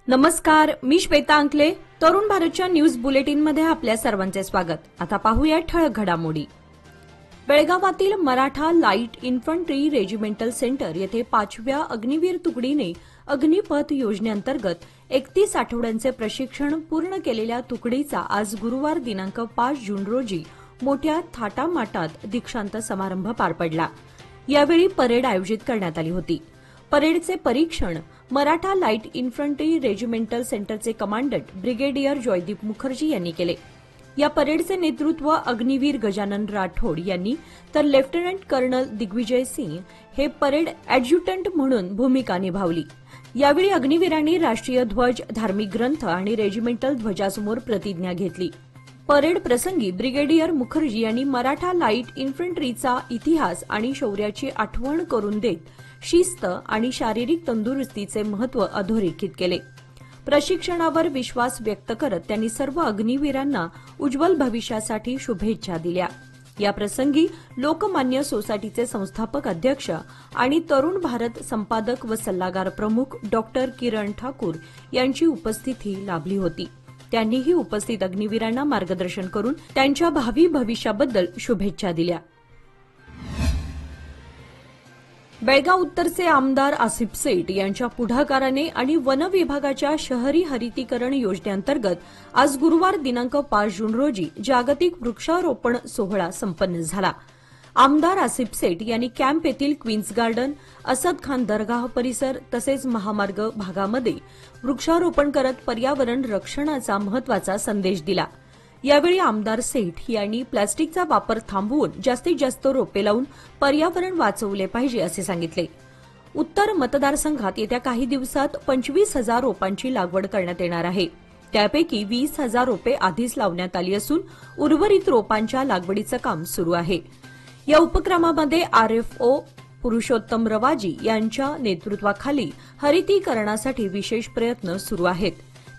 नमस्कार, मी श्वेता अंकले. तरुण भारतच्या न्यूज बुलेटिनमध्ये आपल्या सर्वांचे स्वागत. आता पाहूया ठळक घडामोडी. बेळगावातील Maratha light infantry regimental centre येथे 5व्या अग्निवीर तुकडीने अग्निपथ योजनेअंतर्गत 31 आठवड्यांचे प्रशिक्षण पूर्ण केलेल्या तुकडीचा आज गुरुवार दिनांक 5 जून रोजी मोठ्या थाटामाटात दीक्षांत समारंभ पार पडला. यावेळी परेड आयोजित करण्यात आली होती. परेडचे परीक्षण मराठा लाईट इन्फंट्री रेजिमेंटल सेंटरचे कमांडंट ब्रिगेडियर जयदीप मुखर्जी यांनी केले. या परेडचे नेतृत्व अग्निवीर गजानन राठोड यांनी, तर लेफ्टनंट कर्नल दिग्विजय सिंह हे परेड अॅडज्युटंट म्हणून भूमिका निभावली. यावेळी अग्निवीरांनी राष्ट्रीय ध्वज, धार्मिक ग्रंथ आणि रेजिमेंटल ध्वजासमोर प्रतिज्ञा घेतली. परेड प्रसंगी ब्रिगेडियर मुखर्जी यांनी मराठा लाईट इन्फंट्रीचा इतिहास आणि शौर्याची आठवण करून देत शिस्त आणि शारीरिक तंदुरुस्तीचे महत्त्व अधोरेखित केले. प्रशिक्षणावर विश्वास व्यक्त करत त्यांनी सर्व अग्निवीरांना उज्ज्वल भविष्यासाठी शुभेच्छा दिल्या. याप्रसंगी लोकमान्य सोसायटीचे संस्थापक अध्यक्ष आणि तरुण भारत संपादक व सल्लागार प्रमुख डॉक्टर किरण ठाकूर यांची उपस्थिती लाभली होती. त्यांनीही उपस्थित अग्निवीरांना मार्गदर्शन करून त्यांच्या भावी भविष्याबद्दल शुभेच्छा दिल्या. बेळगाव उत्तरचे आमदार आसिफ सेठ यांच्या पुढाकाराने आणि वन विभागाच्या शहरी हरितीकरण योजनेअंतर्गत आज गुरुवार दिनांक 5 जून रोजी जागतिक वृक्षारोपण सोहळा संपन्न झाला. आमदार आसिफ सेठ यांनी कॅम्प येथील क्वीन्स गार्डन, असद खान दरगाह परिसर तसेच महामार्ग भागामध्ये वृक्षारोपण करत पर्यावरण रक्षणाचा महत्वाचा संदेश दिला. यावेळी आमदार सेठ यांनी प्लास्टिकचा वापर थांबवून जास्तीत जास्त रोपे लावून पर्यावरण वाचवले पाहिजे असे सांगितले. उत्तर मतदारसंघात येत्या काही दिवसात 25,000 रोपांची लागवड करण्यात येणार आहे. त्यापैकी 20,000 रोपे आधीच लावण्यात आली असून उर्वरित रोपांच्या लागवडीचं काम सुरू आहे. या उपक्रमामध्ये आरएफओ पुरुषोत्तम रवाजी यांच्या नेतृत्वाखाली हरितीकरणासाठी विशेष प्रयत्न सुरू आहेत.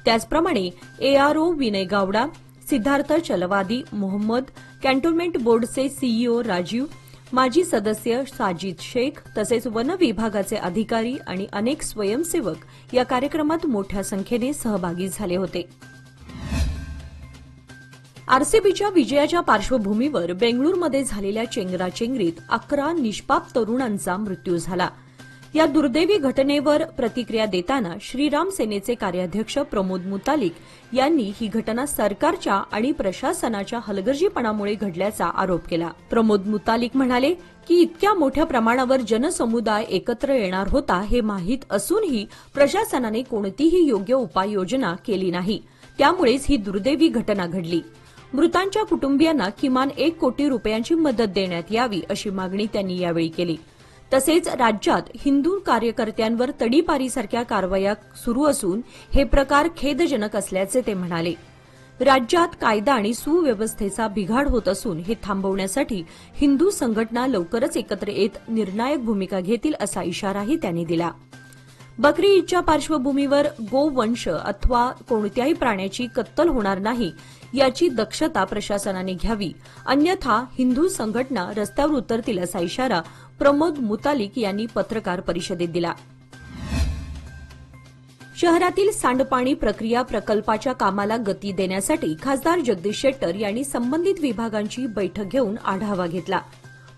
त्याचप्रमाणे एआरओ विनय गावडा, सिद्धार्थ चलवादी मोहम्मद, कॅन्टोन्मेंट बोर्डचे सीईओ राजीव, माजी सदस्य साजिद शेख तसेच वन विभागाचे अधिकारी आणि अनेक स्वयंसेवक या कार्यक्रमात मोठ्या संख्येने सहभागी झाले होते. आरसीबीच्या विजयाच्या पार्श्वभूमीवर बेंगळूरूमध्ये झालेल्या चेंगराचेंगरीत 11 निष्पाप तरुणांचा मृत्यू झाला. या दुर्दैवी घटनेवर प्रतिक्रिया देताना श्रीराम सेनेचे कार्याध्यक्ष प्रमोद मुतालिक यांनी ही घटना सरकारच्या आणि प्रशासनाच्या हलगर्जीपणामुळे घडल्याचा आरोप केला. प्रमोद मुतालिक म्हणाले की इतक्या मोठ्या प्रमाणावर जनसमुदाय एकत्र येणार होता हे माहीत असूनही प्रशासनाने कोणतीही योग्य उपाययोजना केली नाही. त्यामुळेच ही दुर्दैवी घटना घडली. मृतांच्या कुटुंबियांना किमान 1 कोटी रुपयांची मदत देण्यात यावी अशी मागणी त्यांनी यावेळी केली. तसेच राज्यात हिंदू कार्यकर्त्यांवर तडीपारीसारख्या कारवाया सुरू असून हे प्रकार खेदजनक असल्याचे ते म्हणाले. राज्यात कायदा आणि सुव्यवस्थेचा बिघाड होत असून हे थांबवण्यासाठी हिंदू संघटना लवकरच एकत्र येत निर्णायक भूमिका घेतील असा इशाराही त्यांनी दिला. बकरी ईदच्या पार्श्वभूमीवर गोवंश अथवा कोणत्याही प्राण्याची कत्तल होणार नाही याची दक्षता प्रशासनाने घ्यावी, अन्यथा हिंदू संघटना रस्त्यावर उतरतील असा इशारा प्रमोद मुतालिक यांनी पत्रकार परिषदेत दिला. शहरातील सांडपाणी प्रक्रिया प्रकल्पाच्या कामाला गती देण्यासाठी खासदार जगदीश शेट्टर यांनी संबंधित विभागांची बैठक घेऊन आढावा घेतला.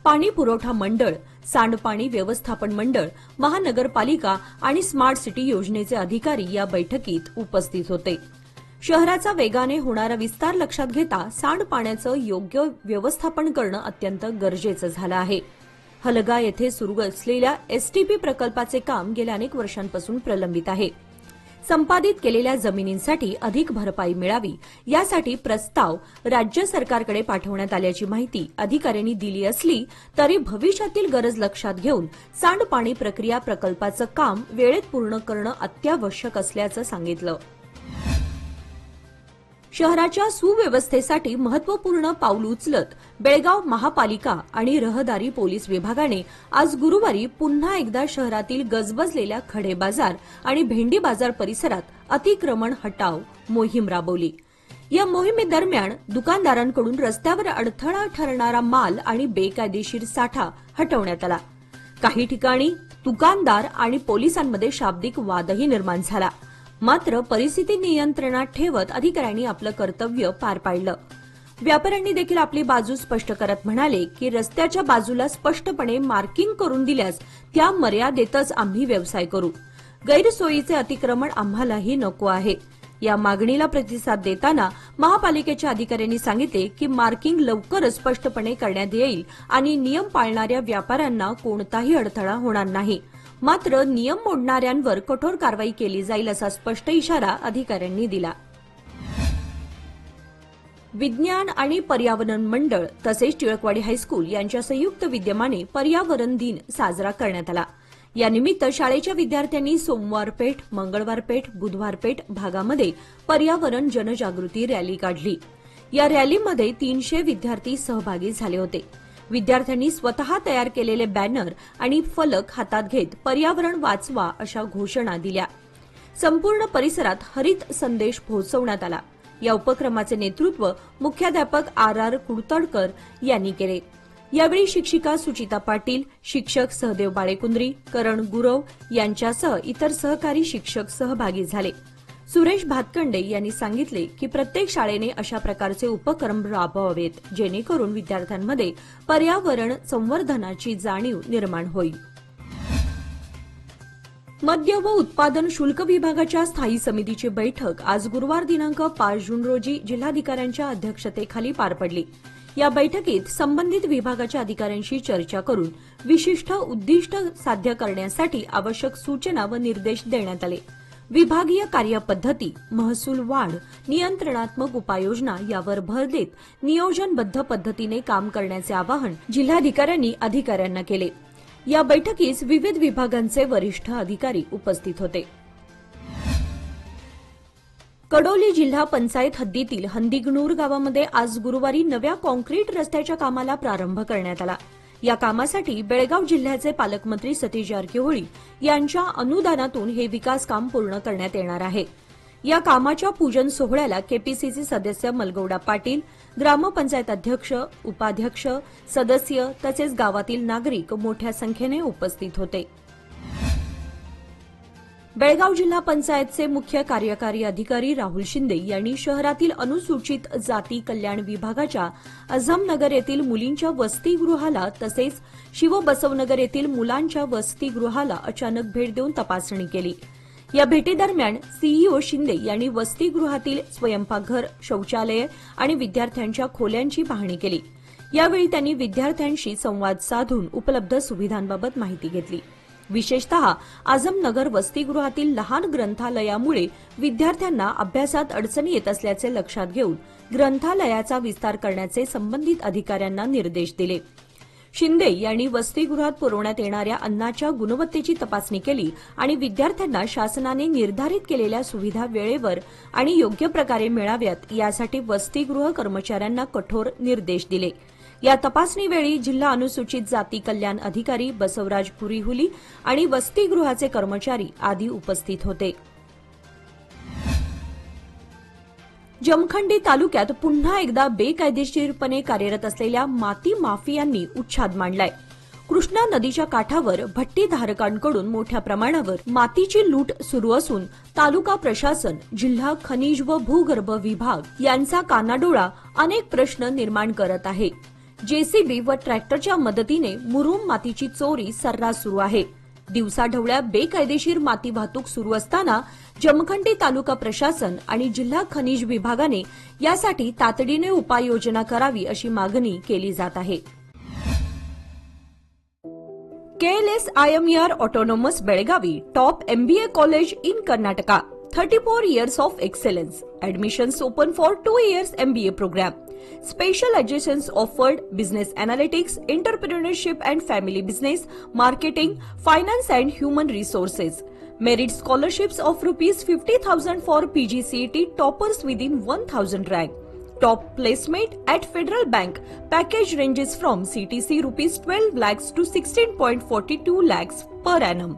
पाणी पुरवठा मंडळ, सांडपाणी व्यवस्थापन मंडळ, महानगरपालिका आणि स्मार्ट सिटी योजनेचे अधिकारी या बैठकीत उपस्थित होते. शहराचा वेगाने होणारा विस्तार लक्षात घेता सांडपाण्याचं योग्य व्यवस्थापन करणं अत्यंत गरजेचं झालं आहे. हलगा येथे सुरू असलेल्या एसटीपी प्रकल्पाचे काम गेल्या अनेक वर्षांपासून प्रलंबित आहे. संपादित केलेल्या जमिनींसाठी अधिक भरपाई मिळावी यासाठी प्रस्ताव राज्य सरकारकडे पाठवण्यात आल्याची माहिती अधिकाऱ्यांनी दिली असली तरी भविष्यातील गरज लक्षात घेऊन सांडपाणी प्रक्रिया प्रकल्पाचं काम वेळेत पूर्ण करणं अत्यावश्यक असल्याचं सांगितलं. शहराच्या सुव्यवस्थेसाठी महत्वपूर्ण पाऊल उचलत बेळगाव महापालिका आणि रहदारी पोलीस विभागाने आज गुरुवारी पुन्हा एकदा शहरातील गजबजलेल्या खडे बाजार आणि भेंडी बाजार परिसरात अतिक्रमण हटाव मोहीम राबवली. या मोहिमेदरम्यान दुकानदारांकडून रस्त्यावर अडथळा ठरणारा माल आणि बेकायदेशीर साठा हटवण्यात आला. काही ठिकाणी दुकानदार आणि पोलिसांमध्ये शाब्दिक वादही निर्माण झाला. मात्र परिस्थिती नियंत्रणात ठेवत अधिकाऱ्यांनी आपलं कर्तव्य पार पाडलं. व्यापाऱ्यांनी देखील आपली बाजू स्पष्ट करत म्हणाले की रस्त्याच्या बाजूला स्पष्टपणे मार्किंग करून दिल्यास त्या मर्यादेतच आम्ही व्यवसाय करू. गैरसोयीचे अतिक्रमण आम्हालाही नको आहे. या मागणीला प्रतिसाद देताना महापालिकेच्या अधिकाऱ्यांनी सांगितले की मार्किंग लवकरच स्पष्टपणे करण्यात येईल आणि नियम पाळणाऱ्या व्यापाऱ्यांना कोणताही अडथळा होणार नाही. मात्र नियम मोडणाऱ्यांवर कठोर कारवाई केली जाईल असा स्पष्ट इशारा अधिकाऱ्यांनी दिला. विज्ञान आणि पर्यावरण मंडळ तसेच टिळकवाडी हायस्कूल यांच्या संयुक्त विद्यमाने पर्यावरण दिन साजरा करण्यात आला. यानिमित्त शाळेच्या विद्यार्थ्यांनी सोमवार पेठ, मंगळवार पेठ, बुधवार पेठ भागामध्ये पर्यावरण जनजागृती रॅली काढली. या रॅलीमध्ये 300 विद्यार्थी सहभागी झाले होते. विद्यार्थ्यांनी स्वतः तयार केलेले बॅनर आणि फलक हातात घेत पर्यावरण वाचवा अशा घोषणा दिल्या. संपूर्ण परिसरात हरित संदेश पोहोचवण्यात आला. या उपक्रमाचे नेतृत्व मुख्याध्यापक आर. कुडतडकर यांनी केले. यावेळी शिक्षिका सुचिता पाटील, शिक्षक सहदेव बाळेकुंद्री, करण गुरव यांच्यासह इतर सहकारी शिक्षक सहभागी झाले. सुरेश भातखंडे यांनी सांगितले की प्रत्येक शाळेने अशा प्रकारचे उपक्रम राबवावेत जेणेकरून विद्यार्थ्यांमध्ये पर्यावरण संवर्धनाची जाणीव निर्माण होईल. मद्य व उत्पादन शुल्क विभागाच्या स्थायी समितीची बैठक आज गुरुवार दिनांक 5 जून रोजी जिल्हाधिकाऱ्यांच्या अध्यक्षतेखाली पार पडली. या बैठकीत संबंधित विभागाच्या अधिकाऱ्यांशी चर्चा करून विशिष्ट उद्दिष्ट साध्य करण्यासाठी आवश्यक सूचना व निर्देश देण्यात आले. विभागीय कार्यपद्धती, महसूल वाढ, नियंत्रणात्मक उपाययोजना यावर भर देत नियोजनबद्ध पद्धतीने काम करण्याचे आवाहन जिल्हाधिकाऱ्यांनी अधिकाऱ्यांना केले. या बैठकीस विविध विभागांचे वरिष्ठ अधिकारी उपस्थित होते. कडोली जिल्हा पंचायत हद्दीतील हंदिगणूर गावामध्ये आज गुरुवारी नव्या कॉन्क्रीट रस्त्याच्या कामाला प्रारंभ करण्यात आला. या कामासाठी बेळगाव जिल्ह्याचे पालकमंत्री सतीश जारकिहोळी यांच्या अनुदानातून हे विकास काम पूर्ण करण्यात येणार आहे. या कामाच्या पूजन सोहळ्याला केपीसीसी सदस्य मलगौडा पाटील, ग्रामपंचायत अध्यक्ष, उपाध्यक्ष, सदस्य तसेच गावातील नागरिक मोठ्या संख्येने उपस्थित होते. बेळगाव जिल्हा पंचायतचे मुख्य कार्यकारी अधिकारी राहुल शिंदे यांनी शहरातील अनुसूचित जाती कल्याण विभागाच्या अझमनगर येथील मुलींच्या वसतिगृहाला तसेच शिवबसवनगर येथील मुलांच्या वसतिगृहाला अचानक भेट देऊन तपासणी केली. या भेटीदरम्यान सीईओ शिंदे यांनी वसतिगृहातील स्वयंपाकघर, शौचालये आणि विद्यार्थ्यांच्या खोल्यांची पाहणी केली. यावेळी त्यांनी विद्यार्थ्यांशी संवाद साधून उपलब्ध सुविधांबाबत माहिती घेतली. विशेषतः आझमनगर वसतिगृहातील लहान ग्रंथालयामुळे विद्यार्थ्यांना अभ्यासात अडचणी येत असल्याचे लक्षात घेऊन ग्रंथालयाचा विस्तार करण्याचे संबंधित अधिकाऱ्यांना निर्देश दिले. शिंदे यांनी वसतिगृहात पुरवण्यात येणाऱ्या अन्नाच्या गुणवत्तेची तपासणी केली आणि विद्यार्थ्यांना शासनाने निर्धारित केलेल्या सुविधा वेळेवर आणि योग्य प्रकारे मिळाव्यात यासाठी वसतिगृह कर्मचाऱ्यांना कठोर निर्देश दिले. या तपासणीवेळी जिल्हा अनुसूचित जाती कल्याण अधिकारी बसवराज पुरीहुली आणि वसतिगृहाचे कर्मचारी आदी उपस्थित होते. जमखंडी तालुक्यात पुन्हा एकदा बेकायदेशीरपणे कार्यरत असलेल्या माती माफियांनी उच्छाद मांडलाय. कृष्णा नदीच्या काठावर भट्टीधारकांकडून मोठ्या प्रमाणावर मातीची लूट सुरू असून तालुका प्रशासन, जिल्हा खनिज व भूगर्भ विभाग यांचा कानाडोळा अनेक प्रश्न निर्माण करत आहे. जेसीबी व ट्रॅक्टरच्या मदतीने मुरुम मातीची चोरी सर्रास सुरू आहे. दिवसाढवळ्या बेकायदेशीर माती वाहतूक सुरू असताना जमखंडी तालुका प्रशासन आणि जिल्हा खनिज विभागाने यासाठी तातडीने उपाययोजना करावी अशी मागणी केली जात आहे. KLS IMER Autonomous Belgavi Top MBA College in Karnataka. 34 years of excellence. Admissions open for 2 years MBA program. Special admissions offered: business analytics, entrepreneurship and family business, marketing, finance and human resources. Merit scholarships of ₹50,000 for PGCET toppers within 1,000 rank. Top placement at Federal Bank. Package ranges from CTC ₹12 lakhs to 16.42 lakhs per annum.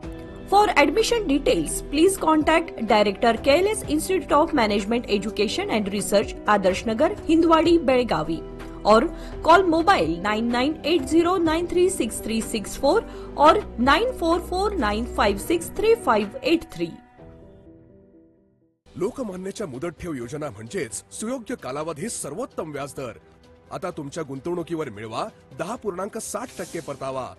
For admission details, please contact Director KLS Institute of Management Education and Research, Adarsh Nagar, Hindwadi, Belgavi, or call mobile 9980936364 or 9449563583. लोकमान्यच्या मुदत ठेव योजना म्हणजेच सुयोग्य कालावधी सर्वोत्तम व्याजदर। आता तुमच्या गुंतवणुकीवर मिळवा 10.60% परतावा।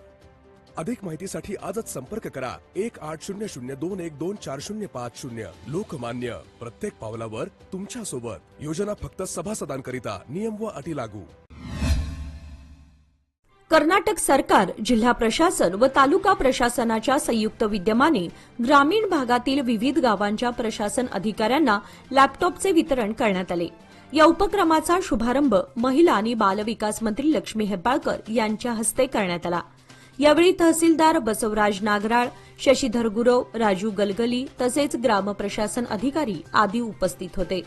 अधिक माहितीसाठी आजच संपर्क करा 1800212405। लोकमान्य, प्रत्येक पावलावर तुमच्या सोबत। योजना फक्त सभासदांकरिता, नियम व अटी लागू। कर्नाटक सरकार, जिल्हा प्रशासन व तालुका प्रशासनाच्या संयुक्त विद्यमाने ग्रामीण भागातील विविध गावांच्या प्रशासन अधिकाऱ्यांना लॅपटॉपचे वितरण करण्यात आले। या उपक्रमाचा शुभारंभ महिला आणि बालविकास मंत्री लक्ष्मी हेब्बाळकर यांच्या हस्ते करण्यात आला। यावेळी तहसीलदार बसवराज नागराळ, शशीधर गुरव, राजू गलगली तसेच ग्राम प्रशासन अधिकारी आदी उपस्थित होते।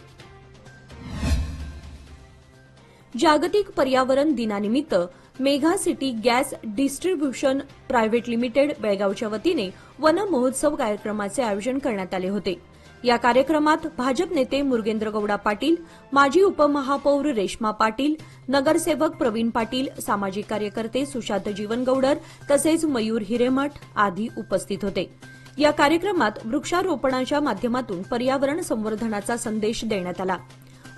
जागतिक पर्यावरण दिनानिमित्त mega city gas distribution private limited बेळगावच्या वतीने वन महोत्सव कार्यक्रमाचे आयोजन करण्यात आले होते। या कार्यक्रमात भाजप नेते मुरगेंद्र गौडा पाटील, माजी उपमहापौर रेश्मा पाटील, नगरसेवक प्रवीण पाटील, सामाजिक कार्यकर्ते सुशांत जीवनगौडर तसेच मयूर हिरेमठ आदी उपस्थित होते। या कार्यक्रमात वृक्षारोपणाच्या माध्यमातून पर्यावरण संवर्धनाचा संदेश देण्यात आला।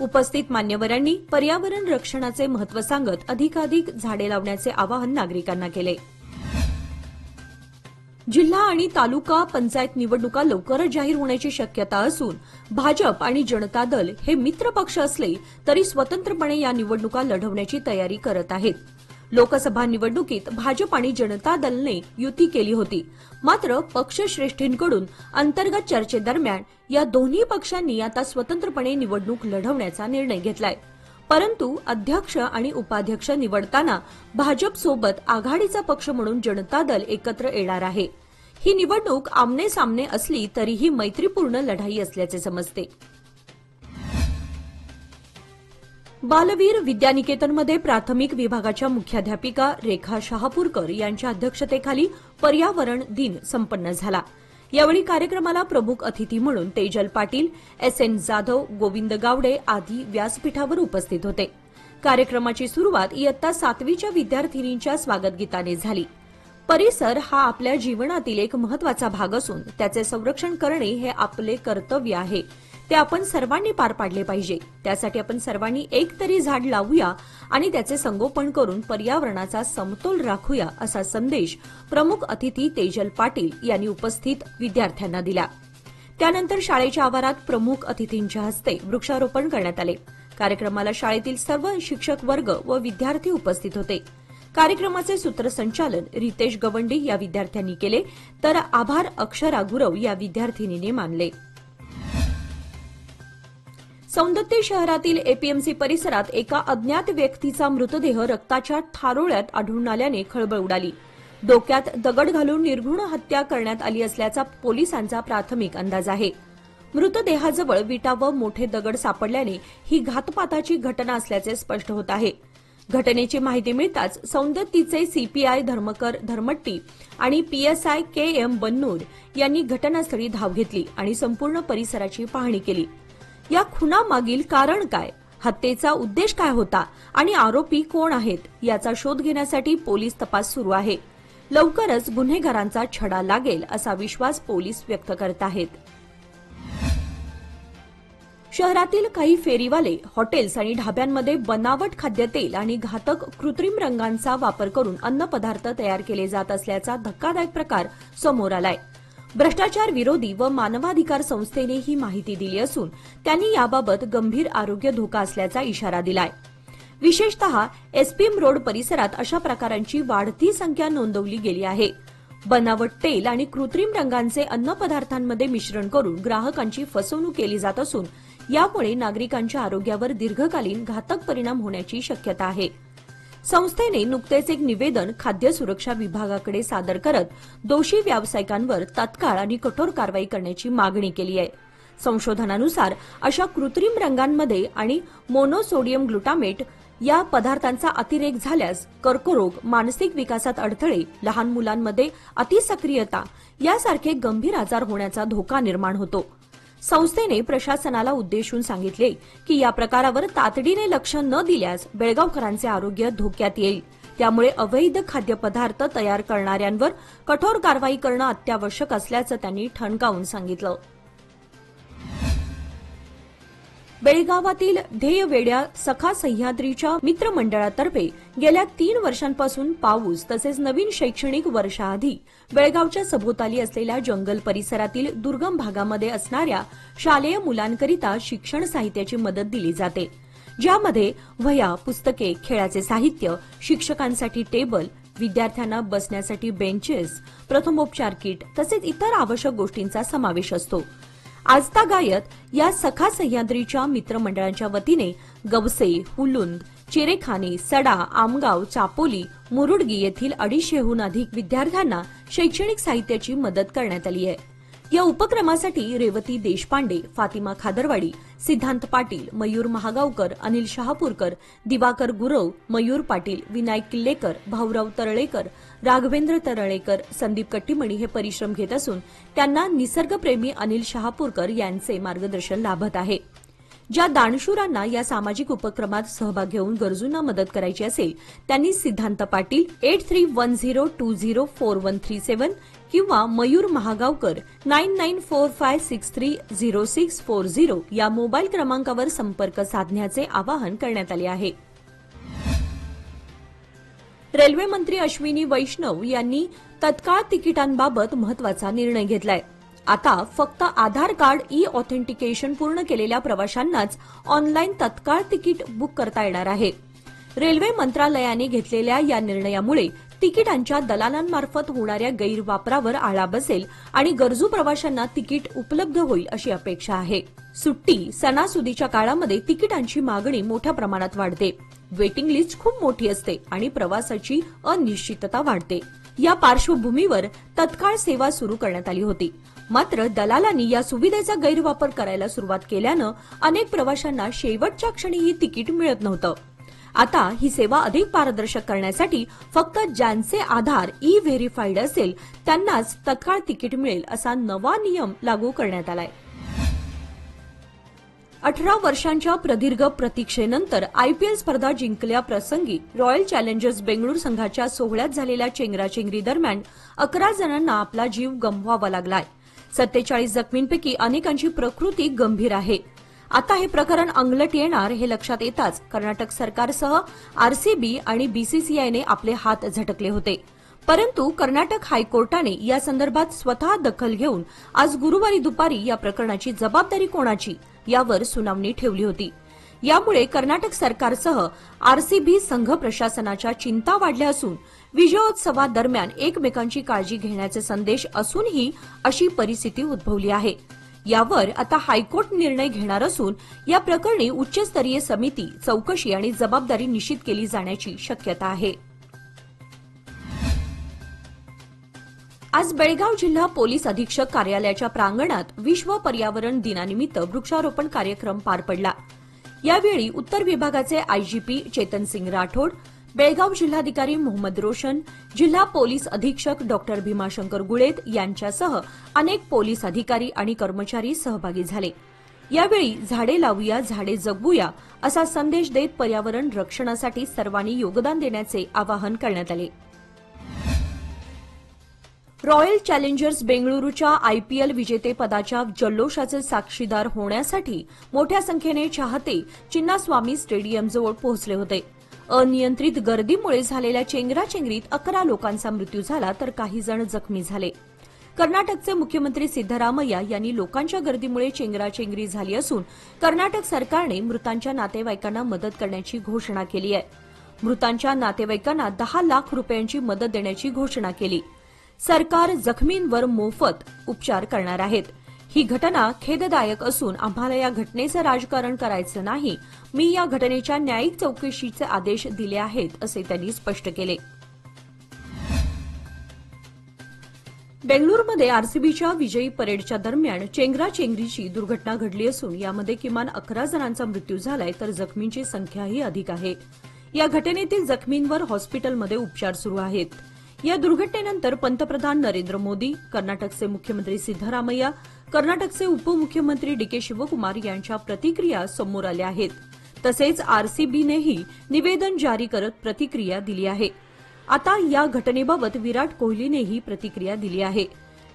उपस्थित मान्यवरांनी पर्यावरण रक्षणाचे महत्त्व सांगत अधिकाधिक झाडे लावण्याचे आवाहन नागरिकांना केले। जिल्हा आणि तालुका पंचायत निवडणुका लवकरच जाहीर होण्याची शक्यता असून भाजप आणि जनता दल हे मित्र पक्ष असले तरी स्वतंत्रपणे या निवडणुका लढवण्याची तयारी करत आहेत। लोकसभा निवडणुकीत भाजप आणि जनता दलने युती केली होती, मात्र पक्षश्रेष्ठींकडून अंतर्गत चर्चेदरम्यान या दोन्ही पक्षांनी आता स्वतंत्रपणे निवडणूक लढवण्याचा निर्णय घेतलाय। परंतु अध्यक्ष आणि उपाध्यक्ष निवडताना भाजपसोबत आघाडीचा पक्ष म्हणून जनता दल एकत्र येणार आहे। ही निवडणूक आमने सामने असली तरीही मैत्रीपूर्ण लढाई असल्याचे समजते। बालवीर विद्यानिकेतनमध्ये प्राथमिक विभागाच्या मुख्याध्यापिका रेखा शहापूरकर यांच्या अध्यक्षतेखाली पर्यावरण दिन संपन्न झाला। यावेळी कार्यक्रमाला प्रमुख अतिथी म्हणून तेजल पाटील, एस.एन. जाधव, गोविंद गावडे आदी व्यासपीठावर उपस्थित होते। कार्यक्रमाची सुरुवात इयत्ता 7वीच्या विद्यार्थिनींच्या स्वागतगीताने झाली। परिसर हा आपल्या जीवनातील एक महत्त्वाचा भाग असून त्याचे संरक्षण करणे हे आपले कर्तव्य आहे। ते आपण सर्वांनी पार पाडले पाहिजे। त्यासाठी आपण सर्वांनी एक तरी झाड लावूया आणि त्याचे संगोपन करून पर्यावरणाचा समतोल राखूया असा संदेश प्रमुख अतिथी तेजल पाटील यांनी उपस्थित विद्यार्थ्यांना दिला। त्यानंतर शाळेच्या आवारात प्रमुख अतिथींच्या हस्ते वृक्षारोपण करण्यात आले। कार्यक्रमाला शाळेतील सर्व शिक्षक वर्ग व विद्यार्थी उपस्थित होते। कार्यक्रमाचे सूत्रसंचालन रितेश गवंडी या विद्यार्थ्यांनी केले, तर आभार अक्षरा गुरव या विद्यार्थिनीने मानले। सौंदत्ती शहरातील एपीएमसी परिसरात एका अज्ञात व्यक्तीचा मृतदेह रक्ताच्या थारोळ्यात आढळून आल्याने खळबळ उडाली। डोक्यात दगड घालून निर्घृण हत्या करण्यात आली असल्याचा पोलिसांचा प्राथमिक अंदाज आहे। मृतदेहाजवळ विटा व मोठे दगड सापडल्याने ही घातपाताची घटना असल्याचे स्पष्ट होत आहे। घटनेची माहिती मिळताच सौंदत्तीचे सीपीआय धर्मकर धर्मट्टी आणि पीएसआय के.एम. बन्नूर यांनी घटनास्थळी धाव घेतली आणि संपूर्ण परिसराची पाहणी केली। या खुनामागील कारण काय, हत्येचा उद्देश काय होता आणि आरोपी कोण आहेत याचा शोध घेण्यासाठी पोलीस तपास सुरू आहे। लवकरच गुन्हेगारांचा छडा लागेल असा विश्वास पोलीस व्यक्त करत आहेत। शहरातील काही फेरीवाले, हॉटेल्स आणि ढाब्यांमध्ये बनावट खाद्यतेल आणि घातक कृत्रिम रंगांचा वापर करून अन्नपदार्थ तयार केले जात असल्याचा धक्कादायक प्रकार समोर आलाय। भ्रष्टाचार विरोधी व मानवाधिकार संस्थेने ही माहिती दिली असून त्यांनी याबाबत गंभीर आरोग्य धोका असल्याचा इशारा दिलाय। विशेषतः एसपीएम रोड परिसरात अशा प्रकारांची वाढती संख्या नोंदवली गेली आहे। बनावट तेल आणि कृत्रिम रंगांचे अन्नपदार्थांमध्ये मिश्रण करून ग्राहकांची फसवणूक केली जात असून यामुळे नागरिकांच्या आरोग्यावर दीर्घकालीन घातक परिणाम होण्याची शक्यता आहे। संस्थेने नुकतेच एक निवेदन खाद्य सुरक्षा विभागाकडे सादर करत दोषी व्यावसायिकांवर तात्काळ आणि कठोर कारवाई करण्याची मागणी केली आहे। संशोधनानुसार अशा कृत्रिम रंगांमध्ये आणि मोनोसोडियम ग्लुटामेट या पदार्थांचा अतिरेक झाल्यास कर्करोग, मानसिक विकासात अडथळे, लहान मुलांमध्ये अतिसक्रियता यासारखे गंभीर आजार होण्याचा धोका निर्माण होतो। संस्थेने प्रशासनाला उद्देशून सांगितले की या प्रकारावर तातडीने लक्ष न दिल्यास बेळगावकरांचे आरोग्य धोक्यात येईल। त्यामुळे अवैध खाद्यपदार्थ तयार करणाऱ्यांवर कठोर कारवाई करणं अत्यावश्यक असल्याचं त्यांनी ठणकावून सांगितलं। बेळगावातील ध्येयवेड्या सखा सह्याद्रीच्या मित्रमंडळातर्फे गेल्या 3 वर्षांपासून पाऊस तसेच नवीन शैक्षणिक वर्षाआधी बेळगावच्या सभोवताली असलेल्या जंगल परिसरातील दुर्गम भागामध्ये असणाऱ्या शालेय मुलांकरिता शिक्षण साहित्याची मदत दिली जाते, ज्यामध्ये वह्या, पुस्तके, खेळाचे साहित्य, शिक्षकांसाठी टेबल, विद्यार्थ्यांना बसण्यासाठी बेंचेस, प्रथमोपचार किट तसेच इतर आवश्यक गोष्टींचा समावेश असतो. आजतागायत या सखा सह्याद्रीच्या मित्रमंडळांच्या वतीने गवसे, हुलुंद, चिरेखानी, सडा, आमगाव, चापोली, मुरुडगी येथील 250हून अधिक विद्यार्थ्यांना शैक्षणिक साहित्याची मदत करण्यात आली आहे. या उपक्रमासाठी रेवती देशपांडे, फातिमा खादरवाडी, सिद्धांत पाटील, मयूर महागावकर, अनिल शहापूरकर, दिवाकर गुरव, मयूर पाटील, विनायक किल्लेकर, भाऊराव तरळेकर, राघवेंद्र तरळेकर, संदीप कट्टीमणी हे परिश्रम घेत असून त्यांना निसर्गप्रेमी अनिल शहापूरकर यांचे मार्गदर्शन लाभत आहे. ज्या दानशूरांना या सामाजिक उपक्रमात सहभाग घेऊन गरजूंना मदत करायची असेल त्यांनी सिद्धांत पाटील 8310204137 किंवा मयूर महागावकर 9945630640 या मोबाईल क्रमांकावर संपर्क साधण्याचे आवाहन करण्यात आले आहे. रेल्वे मंत्री अश्विनी वैष्णव यांनी तत्काळ तिकिटांबाबत महत्वाचा निर्णय घेतलाय. आता फक्त आधार कार्ड ऑथेंटिकेशन पूर्ण केलेल्या प्रवाशांनाच ऑनलाईन तत्काळ तिकीट बुक करता येणार आहे. रेल्वे मंत्रालयाने घेतलेल्या या निर्णयामुळे तिकिटांच्या दलालांमार्फत होणाऱ्या गैरवापरावर आळा बसेल आणि गरजू प्रवाशांना तिकीट उपलब्ध होईल अशी अपेक्षा आहे. सुट्टी, सणासुदीच्या काळामध्ये तिकिटांची मागणी मोठ्या प्रमाणात वाढते, वेटिंग लिस्ट खूप मोठी असते आणि प्रवासाची अनिश्चितता वाढते. या पार्श्वभूमीवर तत्काळ सेवा सुरू करण्यात आली होती. मात्र दलालांनी या सुविधेचा गैरवापर करायला सुरुवात केल्यानं अनेक प्रवाशांना शेवटच्या क्षणीही तिकीट मिळत नव्हतं. आता ही सेवा अधिक पारदर्शक करण्यासाठी फक्त ज्यांचे आधार व्हेरिफाईड असेल त्यांनाच तत्काळ तिकीट मिळेल असा नवा नियम लागू करण्यात आलाय. 18 वर्षांच्या प्रदीर्घ प्रतीक्षेनंतर आयपीएल स्पर्धा जिंकल्याप्रसंगी रॉयल चॅलेंजर्स बेंगळूर संघाच्या सोहळ्यात झालेल्या चेंगराचेंगरी दरम्यान 11 जणांना आपला जीव गमवावा लागलाय. 47 जखमींपैकी अनेकांची प्रकृती गंभीर आहे. आता हे प्रकरण अंगलट येणार हे लक्षात येताच कर्नाटक सरकारसह आरसीबी आणि बीसीसीआयने आपले हात झटकले होते. परंतु कर्नाटक हायकोर्टाने या संदर्भात स्वतः दखल घेऊन आज गुरुवारी दुपारी या प्रकरणाची जबाबदारी कोणाची यावर सुनावणी ठेवली होती. यामुळे कर्नाटक सरकारसह आरसीबी संघ प्रशासनाच्या चिंता वाढल्या असून विजयोत्सवादरम्यान एकमेकांची काळजी घेण्याचे संदेश असूनही अशी परिस्थिती उद्भवली आहे. यावर आता हायकोर्ट निर्णय घेणार असून या प्रकरणी उच्चस्तरीय समिती चौकशी आणि जबाबदारी निश्चित केली जाण्याची शक्यता आहे. आज बेळगाव जिल्हा पोलीस अधीक्षक कार्यालयाच्या प्रांगणात विश्व पर्यावरण दिनानिमित्त वृक्षारोपण कार्यक्रम पार पडला. यावेळी उत्तर विभागाचे आयजीपी चेतन सिंग राठोड, बेळगाव जिल्हाधिकारी मोहम्मद रोशन, जिल्हा पोलीस अधीक्षक डॉक्टर भीमाशंकर गुळेत यांच्यासह अनेक पोलीस अधिकारी आणि कर्मचारी सहभागी झाले. यावेळी झाडे लावूया, झाडे जगवूया असा संदेश देत पर्यावरण रक्षणासाठी सर्वांनी योगदान देण्याचे आवाहन करण्यात आले. रॉयल चॅलेंजर्स बेंगळुरूच्या आयपीएल विजेतेपदाच्या जल्लोषाचे साक्षीदार होण्यासाठी मोठ्या संख्येने चाहते चिन्नास्वामी स्टेडियमजवळ पोहोचले होते. अनियंत्रित गर्दीमुळे झालेल्या चेंगराचेंगरीत 11 लोकांचा मृत्यू झाला तर काही जण जखमी झाले. कर्नाटकचे मुख्यमंत्री सिद्धरामय्या यांनी लोकांच्या गर्दीमुळे चेंगराचेंगरी झाली असून कर्नाटक सरकारने मृतांच्या नातेवाईकांना मदत करण्याची घोषणा केली आहे. मृतांच्या नातेवाईकांना 10 लाख रुपयांची मदत देण्याची घोषणा केली. सरकार जखमींवर मोफत उपचार करणार आहेत. ही घटना खेददायक असून आम्हाला या घटनेचं राजकारण करायचं नाही. मी या घटनेच्या न्यायिक चौकशीचे आदेश दिले आहेत असे त्यांनी स्पष्ट केले. बेंगळुरूमध्ये आरसीबीच्या विजयी परेडच्या दरम्यान चेंगराचेंगरीची दुर्घटना घडली असून यामध्ये किमान 11 जणांचा मृत्यू झालाय तर जखमींची संख्याही अधिक आहे. या घटनेतील जखमींवर हॉस्पिटलमध्ये उपचार सुरू आहेत. या दुर्घटनेनंतर पंतप्रधान नरेंद्र मोदी, कर्नाटकचे मुख्यमंत्री सिद्धरामय्या, कर्नाटकचे उपमुख्यमंत्री डीके शिवकुमार यांच्या प्रतिक्रिया समोर आल्या आहेत. तसेच आरसीबीनेही निवेदन जारी करत प्रतिक्रिया दिली आहे. आता या घटनेबाबत विराट कोहलीनेही प्रतिक्रिया दिली आहे.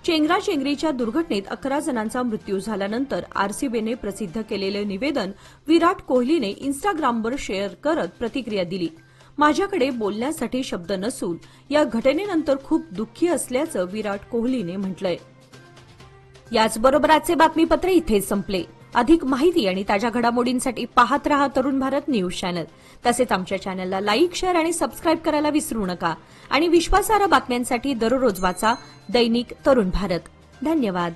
चेंगराचेंगरीच्या दुर्घटनेत 11 जणांचा मृत्यू झाल्यानंतर आरसीबीने प्रसिद्ध केलेले निवेदन विराट कोहलीने इन्स्टाग्रामवर शेअर करत प्रतिक्रिया दिली. माझ्याकडे बोलण्यासाठी शब्द नसून या घटनेनंतर खूप दुःखी असल्याचं विराट कोहलीने म्हटलंय. याचबरोबर आजचे बातमीपत्र इथेच संपले. अधिक माहिती आणि ताज्या घडामोडींसाठी पाहत रहा तरुण भारत न्यूज चॅनल. तसेच आमच्या चॅनलला लाईक, शेअर आणि सबस्क्राईब करायला विसरू नका. आणि विश्वासार्ह बातम्यांसाठी दररोज वाचा दैनिक तरुण भारत. धन्यवाद.